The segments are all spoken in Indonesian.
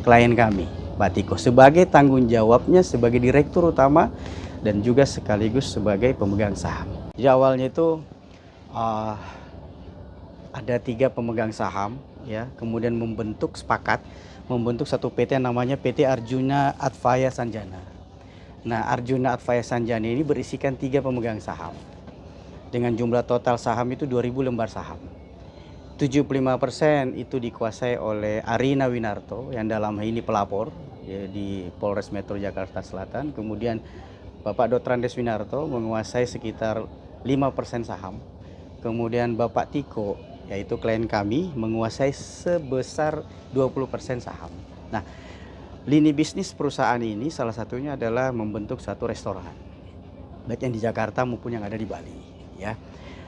klien kami, Pak Tiko, sebagai tanggung jawabnya sebagai direktur utama dan juga sekaligus sebagai pemegang saham. Jadi awalnya itu ada 3 pemegang saham, ya, kemudian membentuk satu PT yang namanya PT Arjuna Advaya Sanjana. Nah, Arjuna Advaya Sanjana ini berisikan 3 pemegang saham dengan jumlah total saham itu 2.000 lembar saham. 75% itu dikuasai oleh Arina Winarto yang dalam hal ini pelapor, ya, di Polres Metro Jakarta Selatan. Kemudian Bapak Dotrandes Winarto menguasai sekitar 5% saham. Kemudian Bapak Tiko, yaitu klien kami, menguasai sebesar 20% saham. Nah, lini bisnis perusahaan ini salah satunya adalah membentuk satu restoran, baik yang di Jakarta maupun yang ada di Bali, ya.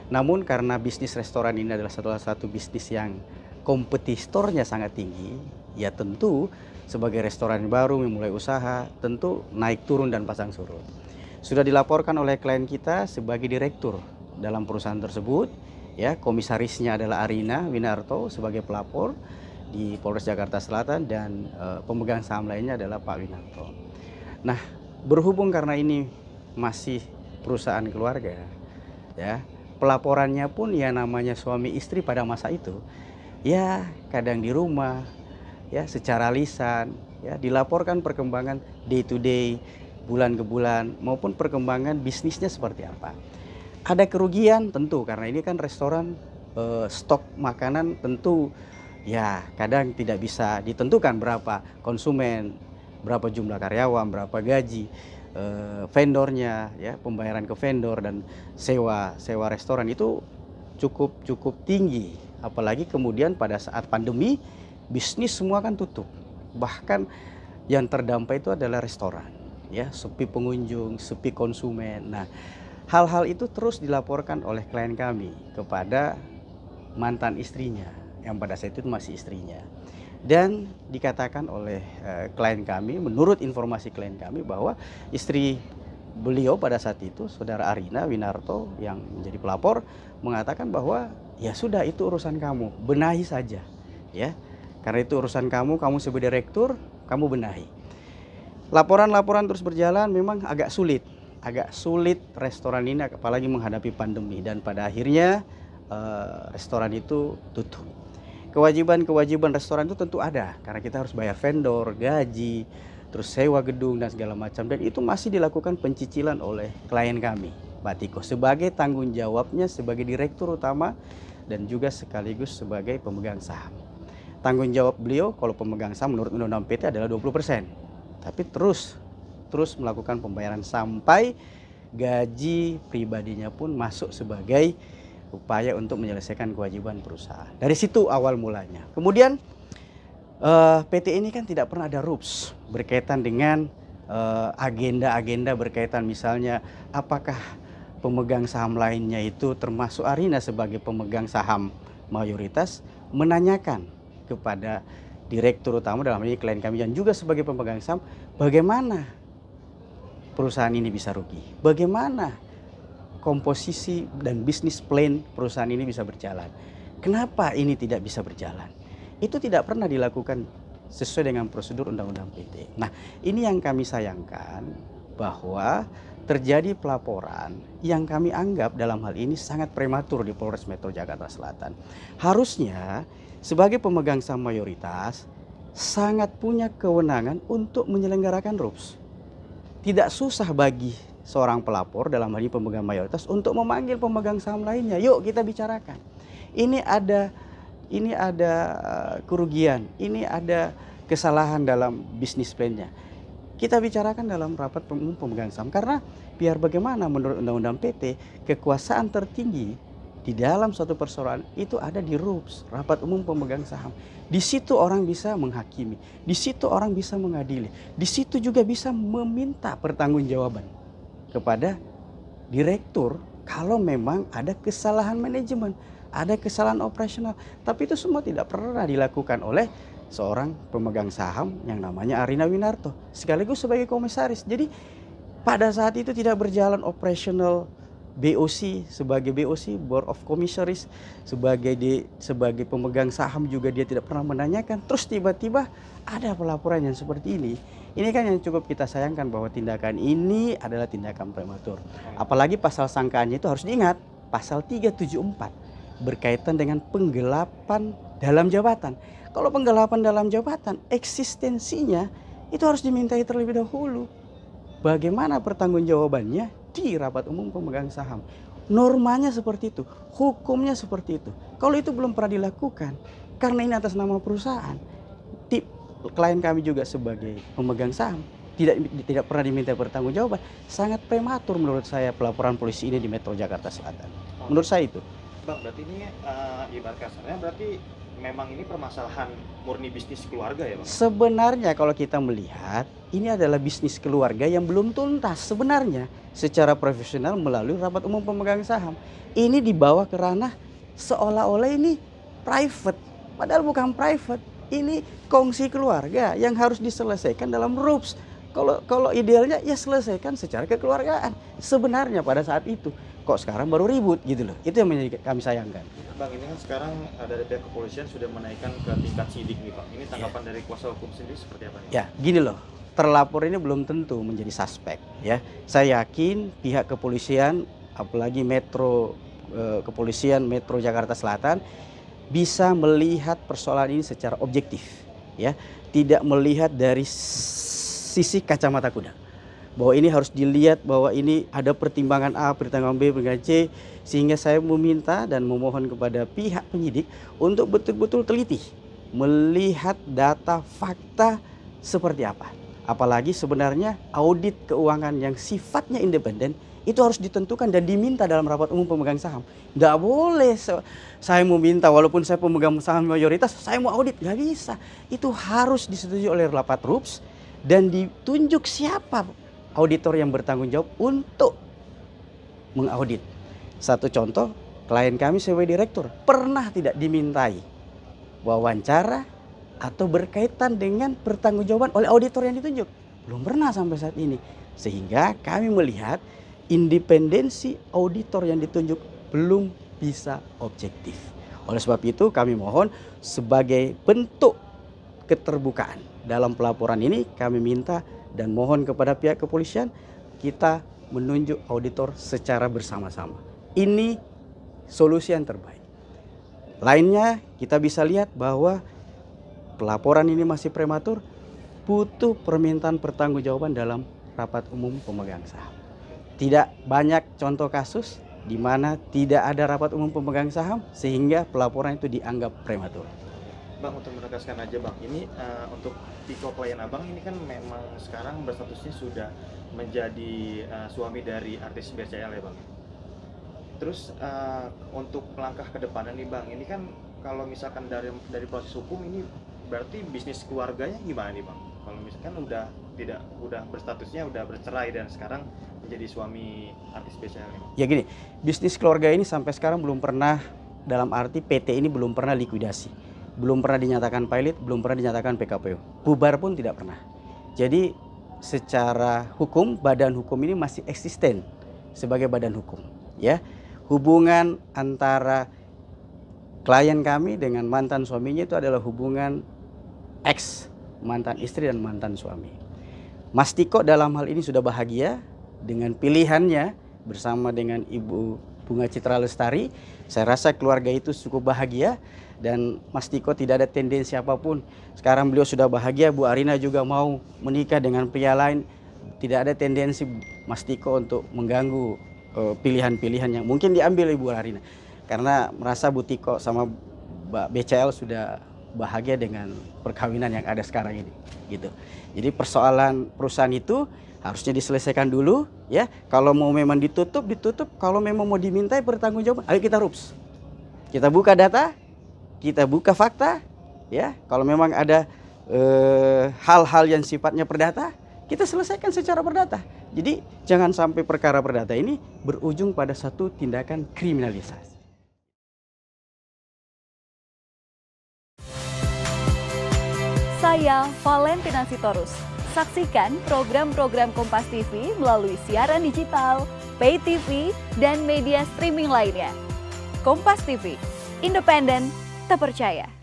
Namun karena bisnis restoran ini adalah salah satu bisnis yang kompetitornya sangat tinggi, ya tentu sebagai restoran baru memulai usaha, tentu naik turun dan pasang surut. Sudah dilaporkan oleh klien kita sebagai direktur dalam perusahaan tersebut, ya, komisarisnya adalah Arina Winarto sebagai pelapor di Polres Jakarta Selatan dan pemegang saham lainnya adalah Pak Winarto. Nah, berhubung karena ini masih perusahaan keluarga, ya, pelaporannya pun ya namanya suami istri pada masa itu, ya kadang di rumah, ya secara lisan, ya dilaporkan perkembangan day to day, bulan ke bulan, maupun perkembangan bisnisnya seperti apa. Ada kerugian tentu karena ini kan restoran, stok makanan tentu ya kadang tidak bisa ditentukan berapa konsumen, berapa jumlah karyawan, berapa gaji, vendornya, ya pembayaran ke vendor dan sewa restoran itu cukup tinggi. Apalagi kemudian pada saat pandemi bisnis semua kan tutup. Bahkan yang terdampak itu adalah restoran, ya, sepi pengunjung, sepi konsumen. Nah, hal-hal itu terus dilaporkan oleh klien kami kepada mantan istrinya yang pada saat itu masih istrinya. Dan dikatakan oleh klien kami, menurut informasi klien kami, bahwa istri beliau pada saat itu, saudara Arina Winarto yang menjadi pelapor, mengatakan bahwa ya sudah, itu urusan kamu, benahi saja, ya. Karena itu urusan kamu sebagai direktur, kamu benahi. Laporan-laporan terus berjalan, memang agak sulit restoran ini, apalagi menghadapi pandemi, dan pada akhirnya restoran itu tutup. Kewajiban restoran itu tentu ada, karena kita harus bayar vendor, gaji, terus sewa gedung dan segala macam, dan itu masih dilakukan pencicilan oleh klien kami, Pak Tiko, sebagai tanggung jawabnya sebagai direktur utama dan juga sekaligus sebagai pemegang saham. Tanggung jawab beliau kalau pemegang saham menurut Undang-Undang PT adalah 20%, tapi terus melakukan pembayaran sampai gaji pribadinya pun masuk sebagai upaya untuk menyelesaikan kewajiban perusahaan. Dari situ awal mulanya. Kemudian PT ini kan tidak pernah ada rules berkaitan dengan agenda-agenda berkaitan misalnya apakah pemegang saham lainnya itu termasuk Arina sebagai pemegang saham mayoritas menanyakan kepada direktur utama dalam ini klien kami dan juga sebagai pemegang saham, bagaimana perusahaan ini bisa rugi, bagaimana komposisi dan bisnis plan perusahaan ini bisa berjalan, kenapa ini tidak bisa berjalan. Itu tidak pernah dilakukan sesuai dengan prosedur Undang-Undang PT. Nah, ini yang kami sayangkan, bahwa terjadi pelaporan yang kami anggap dalam hal ini sangat prematur di Polres Metro Jakarta Selatan. Harusnya sebagai pemegang saham mayoritas sangat punya kewenangan untuk menyelenggarakan RUPS. Tidak susah bagi seorang pelapor dalam hal ini pemegang mayoritas untuk memanggil pemegang saham lainnya. Yuk kita bicarakan. Ini ada kerugian, ini ada kesalahan dalam bisnis plan-nya. Kita bicarakan dalam rapat umum pemegang saham, karena biar bagaimana menurut Undang-Undang PT, kekuasaan tertinggi di dalam suatu persoalan itu ada di RUPS, rapat umum pemegang saham. Di situ orang bisa menghakimi, di situ orang bisa mengadili, di situ juga bisa meminta pertanggungjawaban kepada direktur kalau memang ada kesalahan manajemen, ada kesalahan operasional. Tapi itu semua tidak pernah dilakukan oleh seorang pemegang saham yang namanya Arina Winarto sekaligus sebagai komisaris. Jadi pada saat itu tidak berjalan operasional BOC, sebagai BOC, Board of Commissaries, sebagai pemegang saham juga dia tidak pernah menanyakan. Terus tiba-tiba ada pelaporan yang seperti ini. Ini kan yang cukup kita sayangkan bahwa tindakan ini adalah tindakan prematur. Apalagi pasal sangkaannya itu harus diingat, pasal 374 berkaitan dengan penggelapan dalam jabatan. Kalau penggelapan dalam jabatan, eksistensinya itu harus dimintai terlebih dahulu. Bagaimana pertanggungjawabannya di rapat umum pemegang saham. Normanya seperti itu, hukumnya seperti itu. Kalau itu belum pernah dilakukan, karena ini atas nama perusahaan, klien kami juga sebagai pemegang saham tidak pernah diminta pertanggungjawaban. Sangat prematur menurut saya pelaporan polisi ini di Metro Jakarta Selatan. Menurut saya itu. Bang, berarti ini ibarat kasarnya berarti memang ini permasalahan murni bisnis keluarga ya Bang? Sebenarnya kalau kita melihat ini adalah bisnis keluarga yang belum tuntas sebenarnya secara profesional melalui rapat umum pemegang saham. Ini dibawa ke ranah seolah-olah ini private, padahal bukan private. Ini kongsi keluarga yang harus diselesaikan dalam RUPS. Kalau idealnya ya selesaikan secara kekeluargaan. Sebenarnya pada saat itu kok sekarang baru ribut gitu loh. Itu yang kami sayangkan. Bang, ini kan sekarang dari pihak kepolisian sudah menaikkan ke tingkat sidik nih Bang. Ini tanggapan dari kuasa hukum sendiri seperti apa nih? Ya gini loh, terlapor ini belum tentu menjadi suspek ya. Saya yakin pihak kepolisian, apalagi kepolisian Metro Jakarta Selatan bisa melihat persoalan ini secara objektif ya, tidak melihat dari sisi kacamata kuda. Bahwa ini harus dilihat bahwa ini ada pertimbangan A, pertimbangan B, pertimbangan C, sehingga saya meminta dan memohon kepada pihak penyidik untuk betul-betul teliti melihat data fakta seperti apa. Apalagi sebenarnya audit keuangan yang sifatnya independen itu harus ditentukan dan diminta dalam rapat umum pemegang saham. Nggak boleh saya meminta walaupun saya pemegang saham mayoritas, saya mau audit. Nggak bisa. Itu harus disetujui oleh rapat RUPS dan ditunjuk siapa auditor yang bertanggung jawab untuk mengaudit. Satu contoh, klien kami sebagai direktur pernah tidak dimintai wawancara atau berkaitan dengan pertanggungjawaban oleh auditor yang ditunjuk. Belum pernah sampai saat ini. Sehingga kami melihat independensi auditor yang ditunjuk belum bisa objektif. Oleh sebab itu kami mohon sebagai bentuk keterbukaan dalam pelaporan ini kami minta dan mohon kepada pihak kepolisian kita menunjuk auditor secara bersama-sama. Ini solusi yang terbaik. Lainnya kita bisa lihat bahwa pelaporan ini masih prematur, butuh permintaan pertanggungjawaban dalam rapat umum pemegang saham. Tidak banyak contoh kasus di mana tidak ada rapat umum pemegang saham sehingga pelaporan itu dianggap prematur. Bang, untuk menegaskan aja Bang, ini untuk Tiko klien Abang ini kan memang sekarang berstatusnya sudah menjadi suami dari artis BCL ya Bang. Terus untuk langkah ke depannya nih Bang, ini kan kalau misalkan dari proses hukum ini berarti bisnis keluarganya gimana nih Bang? Kalau misalkan udah berstatusnya udah bercerai dan sekarang menjadi suami artis BCL ini. Ya gini, bisnis keluarga ini sampai sekarang belum pernah, dalam arti PT ini belum pernah likuidasi. Belum pernah dinyatakan pilot, belum pernah dinyatakan PKPU. Bubar pun tidak pernah. Jadi secara hukum, badan hukum ini masih eksisten sebagai badan hukum. Ya, hubungan antara klien kami dengan mantan suaminya itu adalah hubungan ex, mantan istri dan mantan suami. Mas Tiko dalam hal ini sudah bahagia dengan pilihannya bersama dengan Ibu Bunga Citra Lestari. Saya rasa keluarga itu cukup bahagia dan Mas Tiko tidak ada tendensi apapun. Sekarang beliau sudah bahagia, Bu Arina juga mau menikah dengan pria lain. Tidak ada tendensi Mas Tiko untuk mengganggu pilihan-pilihan yang mungkin diambil Ibu Arina. Karena merasa Bu Tiko sama Mbak BCL sudah bahagia dengan perkawinan yang ada sekarang ini. Gitu. Jadi persoalan perusahaan itu harusnya diselesaikan dulu ya. Kalau mau memang ditutup. Kalau memang mau dimintai pertanggungjawaban, ayo kita RUPS. Kita buka data, kita buka fakta ya. Kalau memang ada hal-hal yang sifatnya perdata, kita selesaikan secara perdata. Jadi jangan sampai perkara perdata ini berujung pada satu tindakan kriminalisasi. Saya Valentina Sitorus. Saksikan program-program Kompas TV melalui siaran digital, pay TV, dan media streaming lainnya. Kompas TV, independen, terpercaya.